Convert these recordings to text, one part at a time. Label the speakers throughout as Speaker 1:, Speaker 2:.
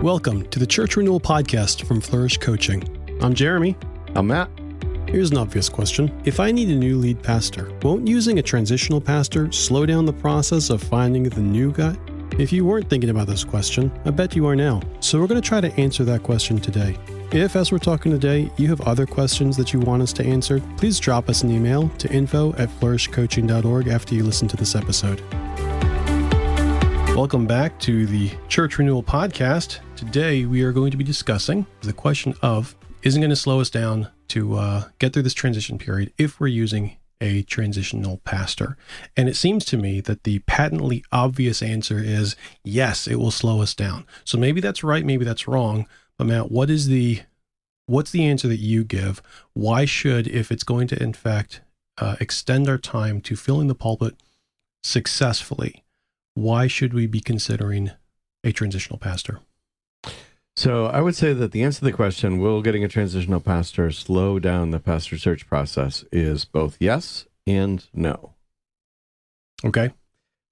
Speaker 1: Welcome to the Church Renewal Podcast from Flourish Coaching. I'm Jeremy.
Speaker 2: I'm Matt.
Speaker 1: Here's an obvious question. If I need a new lead pastor, won't using a transitional pastor slow down the process of finding the new guy? If you weren't thinking about this question, I bet you are now. So we're going to try to answer that question today. If, as we're talking today, you have other questions that you want us to answer, please drop us an email to info@flourishcoaching.org after you listen to this episode. Welcome back to the Church Renewal Podcast. Today we are going to be discussing the question of, isn't going to slow us down to get through this transition period if we're using a transitional pastor? And it seems to me that the patently obvious answer is yes, it will slow us down. So maybe that's right, maybe that's wrong. But Matt, what's the answer that you give? Why should, if it's going to in fact extend our time to filling the pulpit successfully, why should we be considering a transitional pastor?
Speaker 2: So I would say that the answer to the question, will getting a transitional pastor slow down the pastor search process, is both yes and no.
Speaker 1: Okay.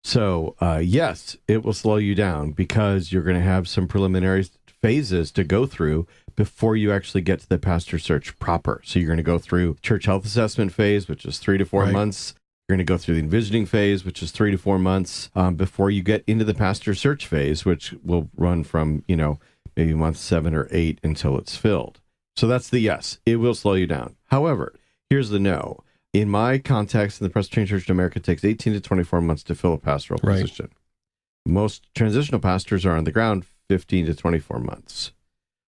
Speaker 2: So yes, it will slow you down because you're going to have some preliminary phases to go through before you actually get to the pastor search proper. So you're going to go through church health assessment phase, which is 3 to 4 months. You're going to go through the envisioning phase, which is 3 to 4 months, before you get into the pastor search phase, which will run from, maybe month 7 or 8 until it's filled. So that's the yes. It will slow you down. However, here's the no. In my context, in the Presbyterian Church in America, it takes 18 to 24 months to fill a pastoral position. Most transitional pastors are on the ground 15 to 24 months.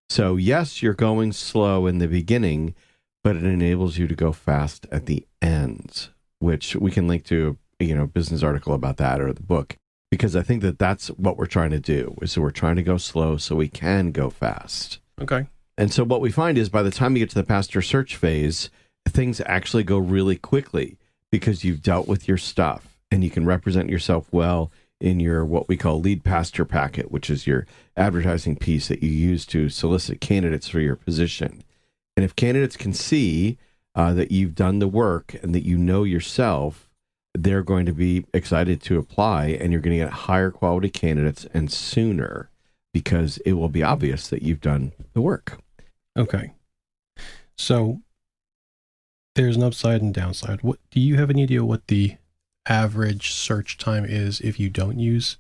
Speaker 2: So yes, you're going slow in the beginning, but it enables you to go fast at the end, which we can link to a business article about that or the book, because I think that that's what we're trying to do, is that we're trying to go slow so we can go fast.
Speaker 1: Okay.
Speaker 2: And so what we find is by the time you get to the pastor search phase, things actually go really quickly because you've dealt with your stuff and you can represent yourself well in your what we call lead pastor packet, which is your advertising piece that you use to solicit candidates for your position. And if candidates can see that you've done the work and that you know yourself, they're going to be excited to apply, and you're going to get higher quality candidates and sooner because it will be obvious that you've done the work.
Speaker 1: Okay. So there's an upside and downside. What do you have any idea what the average search time is if you don't use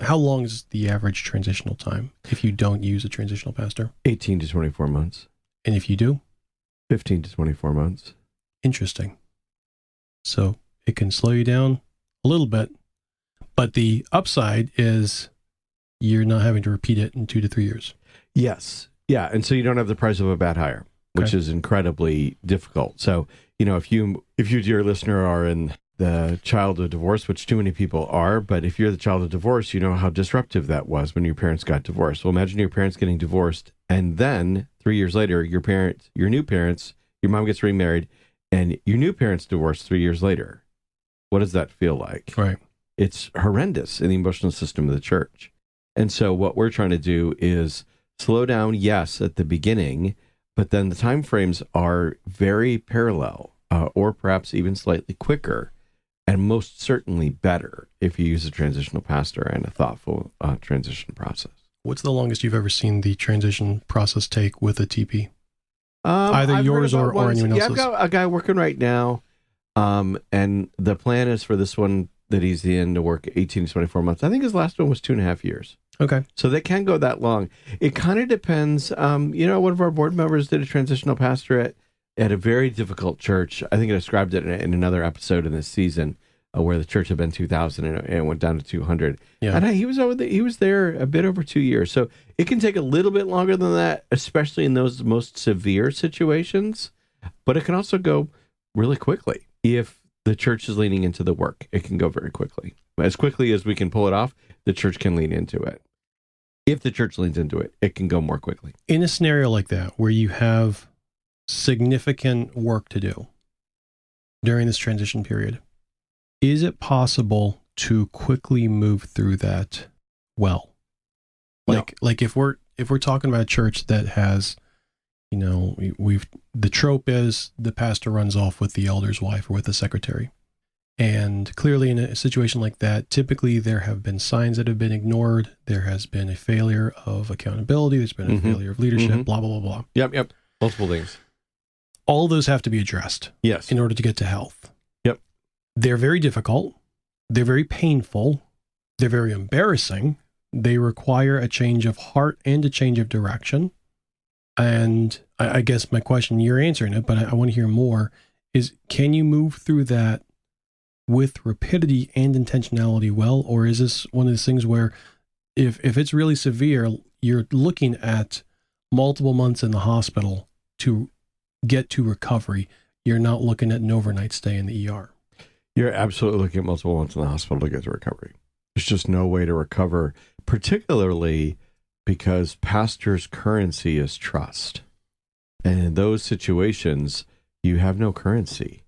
Speaker 1: how long is the average transitional time if you don't use a transitional pastor?
Speaker 2: 18 to 24 months.
Speaker 1: And if you do?
Speaker 2: 15 to 24 months.
Speaker 1: Interesting. So it can slow you down a little bit, but the upside is you're not having to repeat it in 2 to 3 years.
Speaker 2: Yes. Yeah. And so you don't have the price of a bad hire, which is incredibly difficult. So, if you, dear listener, are in the child of divorce, which too many people are, but if you're the child of divorce, you know how disruptive that was when your parents got divorced. Well, imagine your parents getting divorced, and then 3 years later, your mom gets remarried, and your new parents divorced 3 years later. What does that feel like?
Speaker 1: Right.
Speaker 2: It's horrendous in the emotional system of the church. And so what we're trying to do is slow down, yes, at the beginning, but then the time frames are very parallel, or perhaps even slightly quicker, and most certainly better if you use a transitional pastor and a thoughtful transition process.
Speaker 1: What's the longest you've ever seen the transition process take with a TP? Either
Speaker 2: I've
Speaker 1: yours or anyone else's?
Speaker 2: Yeah, I've got a guy working right now, and the plan is for this one that he's in to work 18 to 24 months. I think his last one was 2.5 years.
Speaker 1: Okay.
Speaker 2: So they can go that long. It kind of depends. One of our board members did a transitional pastorate at a very difficult church. I think I described it in another episode in this season where the church had been 2,000 and it went down to 200. Yeah. And he was there a bit over 2 years. So it can take a little bit longer than that, especially in those most severe situations. But it can also go really quickly. If the church is leaning into the work, it can go very quickly. As quickly as we can pull it off, the church can lean into it. If the church leans into it, it can go more quickly.
Speaker 1: In a scenario like that, where you have significant work to do during this transition period, is it possible to quickly move through that well? Like if we're talking about a church that has, the trope is the pastor runs off with the elder's wife or with the secretary. And clearly in a situation like that, typically there have been signs that have been ignored. There has been a failure of accountability. There's been a failure of leadership, blah, blah, blah, blah.
Speaker 2: Yep. Multiple things.
Speaker 1: All those have to be addressed
Speaker 2: Yes.
Speaker 1: in order to get to health.
Speaker 2: Yep.
Speaker 1: They're very difficult. They're very painful. They're very embarrassing. They require a change of heart and a change of direction. And I guess my question, you're answering it, but I want to hear more, is can you move through that with rapidity and intentionality well? Or is this one of those things where if it's really severe, you're looking at multiple months in the hospital to get to recovery? You're not looking at an overnight stay in the ER.
Speaker 2: You're absolutely looking at multiple months in the hospital to get to recovery. There's just no way to recover, particularly because pastor's currency is trust. And in those situations, you have no currency.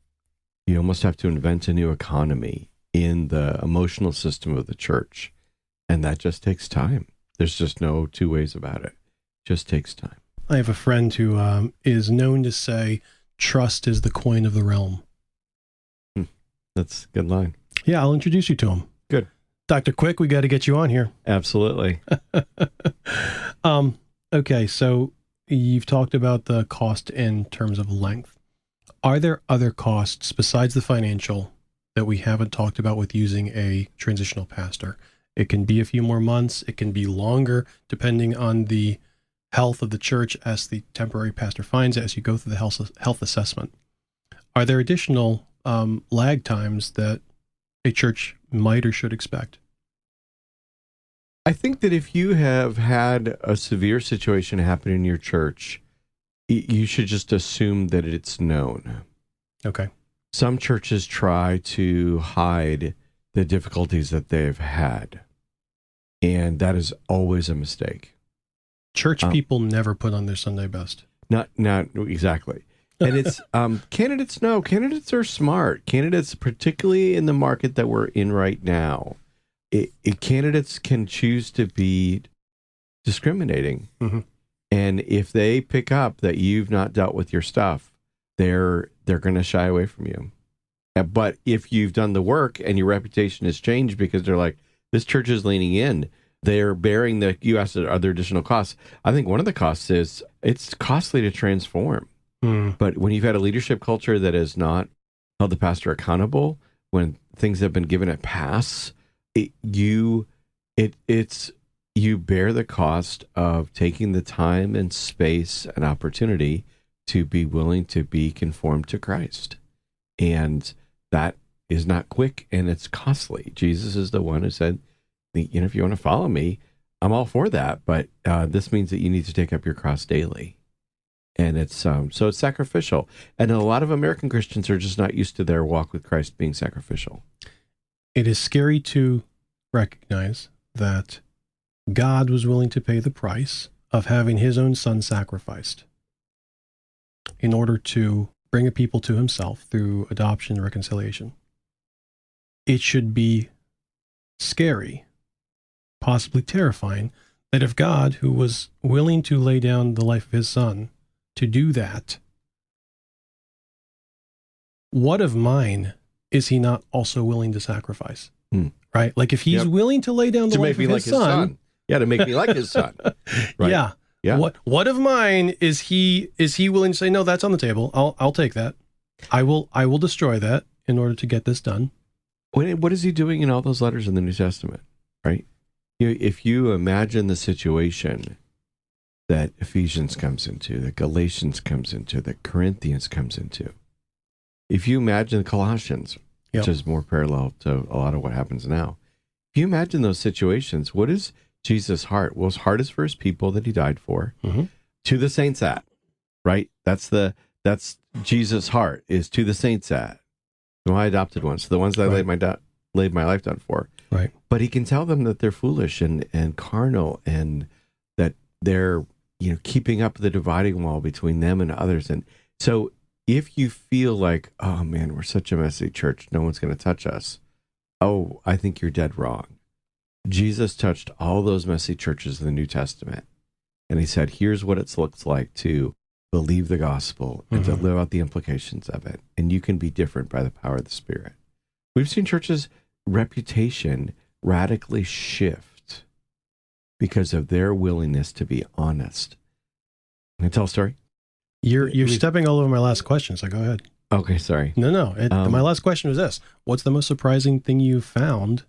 Speaker 2: You almost have to invent a new economy in the emotional system of the church. And that just takes time. There's just no two ways about it. It just takes time.
Speaker 1: I have a friend who is known to say, trust is the coin of the realm.
Speaker 2: That's a good line.
Speaker 1: Yeah, I'll introduce you to him.
Speaker 2: Good.
Speaker 1: Dr. Quick, we got to get you on here.
Speaker 2: Absolutely.
Speaker 1: Okay, so you've talked about the cost in terms of length. Are there other costs besides the financial that we haven't talked about with using a transitional pastor? It can be a few more months. It can be longer, depending on the health of the church as the temporary pastor finds it as you go through the health assessment. Are there additional lag times that a church might or should expect?
Speaker 2: I think that if you have had a severe situation happen in your church, you should just assume that it's known.
Speaker 1: Okay.
Speaker 2: Some churches try to hide the difficulties that they've had, and that is always a mistake.
Speaker 1: Church people never put on their Sunday best.
Speaker 2: Not exactly. And it's candidates know. Candidates are smart. Candidates, particularly in the market that we're in right now, candidates can choose to be discriminating. Mm-hmm. And if they pick up that you've not dealt with your stuff, they're going to shy away from you. But if you've done the work and your reputation has changed because they're like, this church is leaning in, they're bearing the, you asked, are there additional costs? I think one of the costs is it's costly to transform. But when you've had a leadership culture that has not held the pastor accountable, when things have been given a pass, you bear the cost of taking the time and space and opportunity to be willing to be conformed to Christ. And that is not quick and it's costly. Jesus is the one who said, if you want to follow me, I'm all for that. But this means that you need to take up your cross daily. And it's so it's sacrificial. And a lot of American Christians are just not used to their walk with Christ being sacrificial.
Speaker 1: It is scary to recognize that God was willing to pay the price of having his own son sacrificed in order to bring a people to himself through adoption and reconciliation. It should be scary, possibly terrifying, that if God, who was willing to lay down the life of his son to do that, what of mine is he not also willing to sacrifice? Right? Like if he's willing to lay down the life of his son.
Speaker 2: Yeah, to make me like his son. Right?
Speaker 1: Yeah. What of mine is he willing to say, no, that's on the table. I'll take that. I will destroy that in order to get this done.
Speaker 2: What is he doing in all those letters in the New Testament? Right? If you imagine the situation that Ephesians comes into, that Galatians comes into, that Corinthians comes into. If you imagine Colossians, which is more parallel to a lot of what happens now. If you imagine those situations, what is Jesus' heart? Well, his heart is for his people that he died for, to the saints at, right? That's Jesus' heart, is to the saints at, my adopted ones, the ones that I laid my life down for.
Speaker 1: Right.
Speaker 2: But he can tell them that they're foolish and carnal and that they're keeping up the dividing wall between them and others. And so if you feel like, oh man, we're such a messy church, no one's going to touch us. Oh, I think you're dead wrong. Jesus touched all those messy churches in the New Testament. And he said, here's what it looks like to believe the gospel and to live out the implications of it. And you can be different by the power of the Spirit. We've seen churches' reputation radically shift because of their willingness to be honest. Can I tell a story?
Speaker 1: You're stepping all over my last question, so go ahead.
Speaker 2: Okay, sorry.
Speaker 1: No. My last question was this. What's the most surprising thing you've found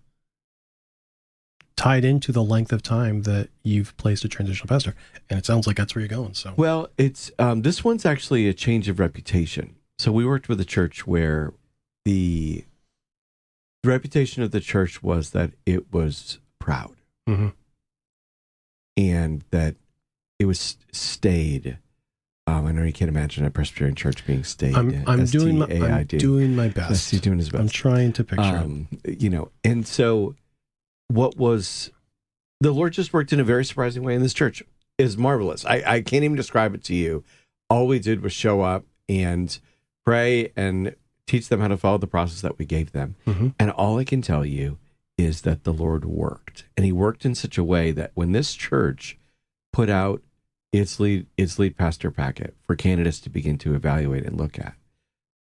Speaker 1: tied into the length of time that you've placed a transitional pastor? And it sounds like that's where you're going. So,
Speaker 2: well, it's this one's actually a change of reputation. So we worked with a church where the reputation of the church was that it was proud,
Speaker 1: mm-hmm.
Speaker 2: and that it was staid. I know you can't imagine a Presbyterian church being staid.
Speaker 1: I'm doing my best.
Speaker 2: He's doing his best.
Speaker 1: I'm trying to picture it.
Speaker 2: And so what was the Lord just worked in a very surprising way in this church. Is marvelous. I can't even describe it to you. All we did was show up and pray and teach them how to follow the process that we gave them.
Speaker 1: Mm-hmm.
Speaker 2: And all I can tell you is that the Lord worked. And he worked in such a way that when this church put out its lead pastor packet for candidates to begin to evaluate and look at,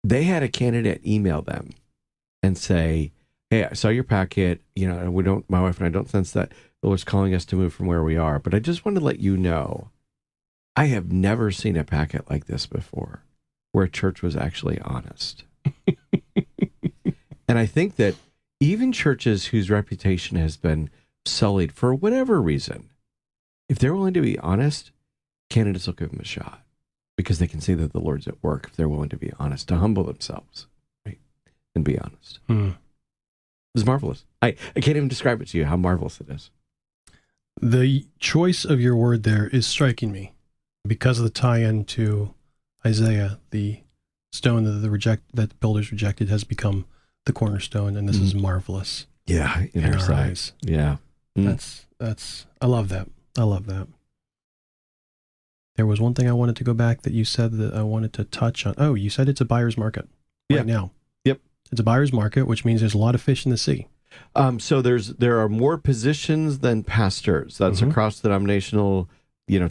Speaker 2: they had a candidate email them and say, hey, I saw your packet. My wife and I don't sense that the Lord's calling us to move from where we are, but I just want to let you know, I have never seen a packet like this before where a church was actually honest. And I think that even churches whose reputation has been sullied for whatever reason, if they're willing to be honest, candidates will give them a shot because they can see that the Lord's at work if they're willing to be honest, to humble themselves, right, and be honest. It's marvelous. I can't even describe it to you how marvelous it is.
Speaker 1: The choice of your word there is striking me because of the tie-in to Isaiah. The stone that the builders rejected has become the cornerstone, and this is marvelous.
Speaker 2: Yeah, in our
Speaker 1: eyes.
Speaker 2: Yeah,
Speaker 1: that's. I love that. There was one thing I wanted to go back that you said that I wanted to touch on. Oh, you said it's a buyer's market right now.
Speaker 2: Yep,
Speaker 1: it's a buyer's market, which means there's a lot of fish in the sea.
Speaker 2: So there are more positions than pastors. That's across denominational,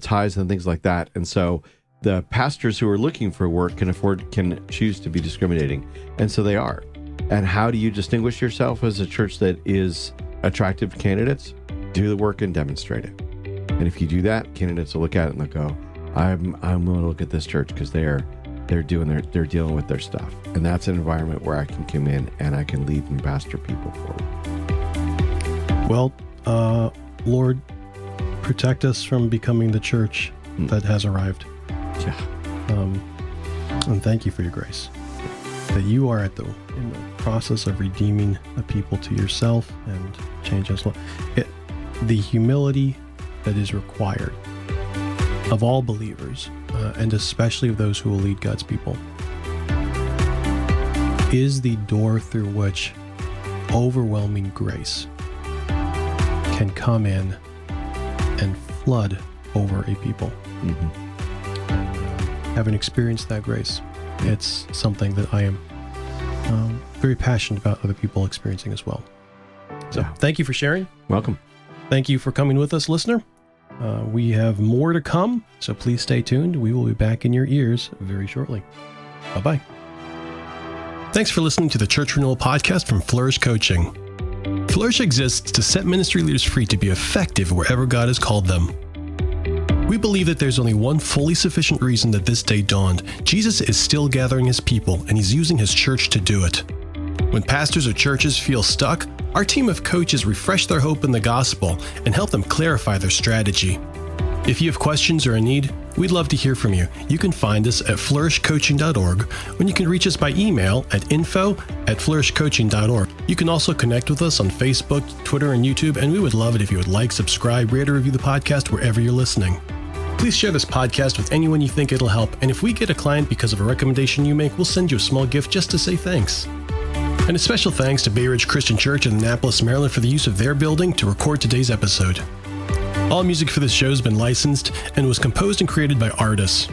Speaker 2: ties and things like that. And so the pastors who are looking for work can choose to be discriminating, and so they are. And how do you distinguish yourself as a church that is attractive to candidates? Do the work and demonstrate it. And if you do that, candidates will look at it and they'll go, I'm willing to look at this church because they're dealing with their stuff. And that's an environment where I can come in and I can lead and pastor people forward.
Speaker 1: Well, Lord, protect us from becoming the church that has arrived.
Speaker 2: Yeah.
Speaker 1: And thank you for your grace. That you are in the process of redeeming a people to yourself and change us. The humility that is required of all believers, and especially of those who will lead God's people, is the door through which overwhelming grace can come in and flood over a people. Having experienced that grace, it's something that I am very passionate about other people experiencing as well. So Thank you for sharing.
Speaker 2: Welcome.
Speaker 1: Thank you for coming with us, listener. We have more to come, so please stay tuned. We will be back in your ears very shortly. Bye-bye. Thanks for listening to the Church Renewal Podcast from Flourish Coaching. Flourish exists to set ministry leaders free to be effective wherever God has called them. We believe that there's only one fully sufficient reason that this day dawned. Jesus is still gathering his people, and he's using his church to do it. When pastors or churches feel stuck, our team of coaches refresh their hope in the gospel and help them clarify their strategy. If you have questions or a need, we'd love to hear from you. You can find us at flourishcoaching.org, or you can reach us by email at info@flourishcoaching.org. You can also connect with us on Facebook, Twitter, and YouTube, and we would love it if you would like, subscribe, rate, or review the podcast wherever you're listening. Please share this podcast with anyone you think it'll help, and if we get a client because of a recommendation you make, we'll send you a small gift just to say thanks. And a special thanks to Bay Ridge Christian Church in Annapolis, Maryland for the use of their building to record today's episode. All music for this show has been licensed and was composed and created by artists.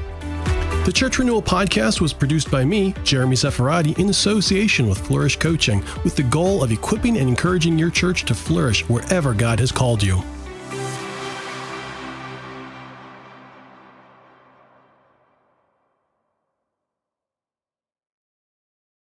Speaker 1: The Church Renewal Podcast was produced by me, Jeremy Zaffarati, in association with Flourish Coaching, with the goal of equipping and encouraging your church to flourish wherever God has called you.